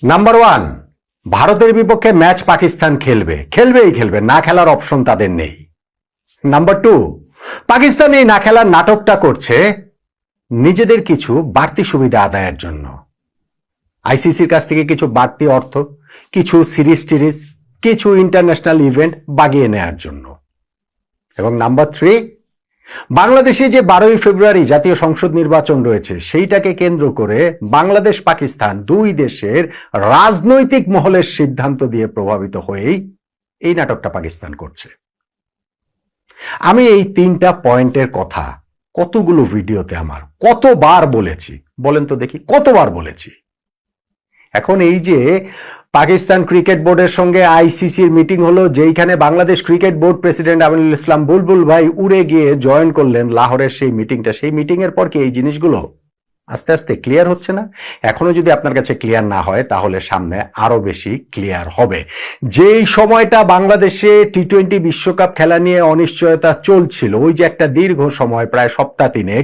Number one, ভারতের বিপক্ষে match Pakistan খেলবেই খেলবে, না খেলার অপশন তাদের নেই। নাম্বার টু, পাকিস্তান এই না খেলার নাটকটা করছে নিজেদের কিছু বাড়তি সুবিধা আদায়ের জন্য, আইসিসির কাছ থেকে কিছু বাড়তি অর্থ, কিছু সিরিজ, কিছু ইন্টারন্যাশনাল ইভেন্ট বাগিয়ে নেয়ার জন্য। এবং নাম্বার থ্রি, বাংলাদেশে যে 12ই ফেব্রুয়ারি জাতীয় সংসদ নির্বাচন রয়েছে সেইটাকে কেন্দ্র করে বাংলাদেশ পাকিস্তান দুই দেশের রাজনৈতিক মহলের সিদ্ধান্ত দিয়ে প্রভাবিত হয়েই এই নাটকটা পাকিস্তান করছে। আমি এই তিনটা পয়েন্টের কথা কতগুলো ভিডিওতে আমার কতবার বলেছি বলেন তো দেখি, কতবার বলেছি। এখন এই যে পাকিস্তান ক্রিকেট বোর্ডের সঙ্গে আইসিসির মিটিং হলো, যেইখানে Bangladesh cricket board president Aminul Islam Bulbul ভাই উড়ে গিয়ে জয়েন করলেন লাহোরের সেই মিটিংটা, সেই মিটিং এর পর কি এই জিনিসগুলো আস্তে আস্তে ক্লিয়ার হচ্ছে না? এখনো যদি আপনার কাছে ক্লিয়ার না হয় তাহলে সামনে আরো বেশি ক্লিয়ার হবে। যেই সময়টা বাংলাদেশে টি-20 বিশ্বকাপ খেলা নিয়ে অনিশ্চয়তা চলছিল, ওই যে একটা দীর্ঘ সময় প্রায় সপ্তাহ তিনেক,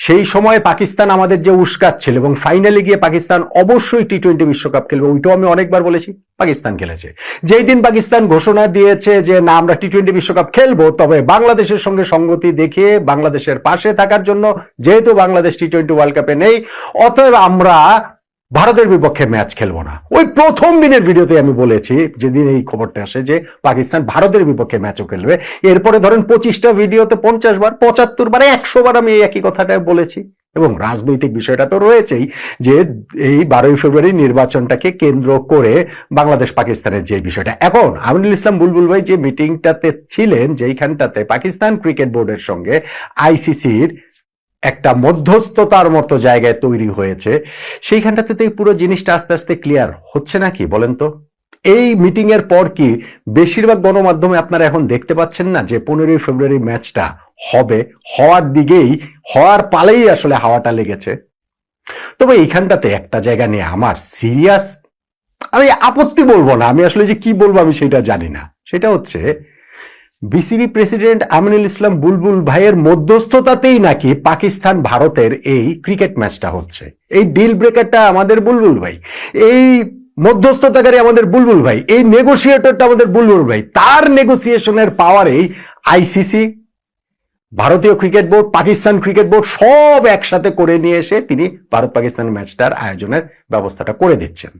সেই সময় পাকিস্তান আমাদের যে উস্কাচ্ছিল এবং ফাইনালে গিয়ে পাকিস্তান অবশ্যই টি-20 বিশ্বকাপ খেলবে, ওইটাও আমি অনেকবার বলেছি, পাকিস্তান খেলেছে। যেই দিন পাকিস্তান ঘোষণা দিয়েছে যে না আমরা টি-20 বিশ্বকাপ খেলবো, তবে বাংলাদেশের সঙ্গে সঙ্গতি দেখিয়ে বাংলাদেশের পাশে থাকার জন্য, যেহেতু বাংলাদেশ টি-20 ওয়ার্ল্ড কাপে নেই, অতএব আমরা ভারতের বিপক্ষে ম্যাচ খেলবো না। ওই প্রথম দিনের ভিডিওতে আমি বলেছি, যেদিন এই খবরটা আসে যে পাকিস্তান ভারতের বিপক্ষে ম্যাচও খেলবে, এরপরে ধরেন 25টা ভিডিওতে 50 বার, 75 বার, 100 বার আমি এই একই কথাটা বলেছি। এবং রাজনৈতিক বিষয়টা তো রয়েছেই, যে এই 12ই ফেব্রুয়ারি নির্বাচনটাকে কেন্দ্র করে বাংলাদেশ পাকিস্তানের যে বিষয়টা। এখন আমিনুল ইসলাম বুলবুল ভাই যে মিটিংটাতে ছিলেন, যেইখানটাতে পাকিস্তান ক্রিকেট বোর্ডের সঙ্গে আইসিসির একটা মধ্যস্থতার মতো জায়গায় তৈরি হয়েছে, সেইখানটাতে তো এই পুরো জিনিসটা আস্তে আস্তে ক্লিয়ার হচ্ছে নাকি বলেন তো? এই মিটিং এর পর কি বেশিরভাগ গণমাধ্যমে আপনারা এখন দেখতে পাচ্ছেন না যে 15ই ফেব্রুয়ারি ম্যাচটা হবে, হওয়ার দিকেই, হওয়ার পালেই আসলে হাওয়াটা লেগেছে। তবে এইখানটাতে একটা জায়গা নিয়ে আমার সিরিয়াস, আমি আপত্তি বলবো না, আমি আসলে যে কি বলবো আমি সেটা জানি না। সেটা হচ্ছে বিসিবি প্রেসিডেন্ট আমিনুল ইসলাম বুলবুল ভাইয়ের মধ্যস্থতাতেই নাকি পাকিস্তান ভারতের এই ক্রিকেট ম্যাচটা হচ্ছে। এই ডিল ব্রেকারটা আমাদের বুলবুল ভাই, এই মধ্যস্থতাকারী আমাদের বুলবুল ভাই, এই নেগোসিয়েটরটা আমাদের বুলবুল ভাই। তার নেগোসিয়েশনের পাওয়ারেই আইসিসি, ভারতীয় cricket board, Pakistan cricket board সব একসাথে করে নিয়ে এসে তিনি ভারত পাকিস্তান ম্যাচটার আয়োজনের ব্যবস্থাটা করে দিচ্ছেন।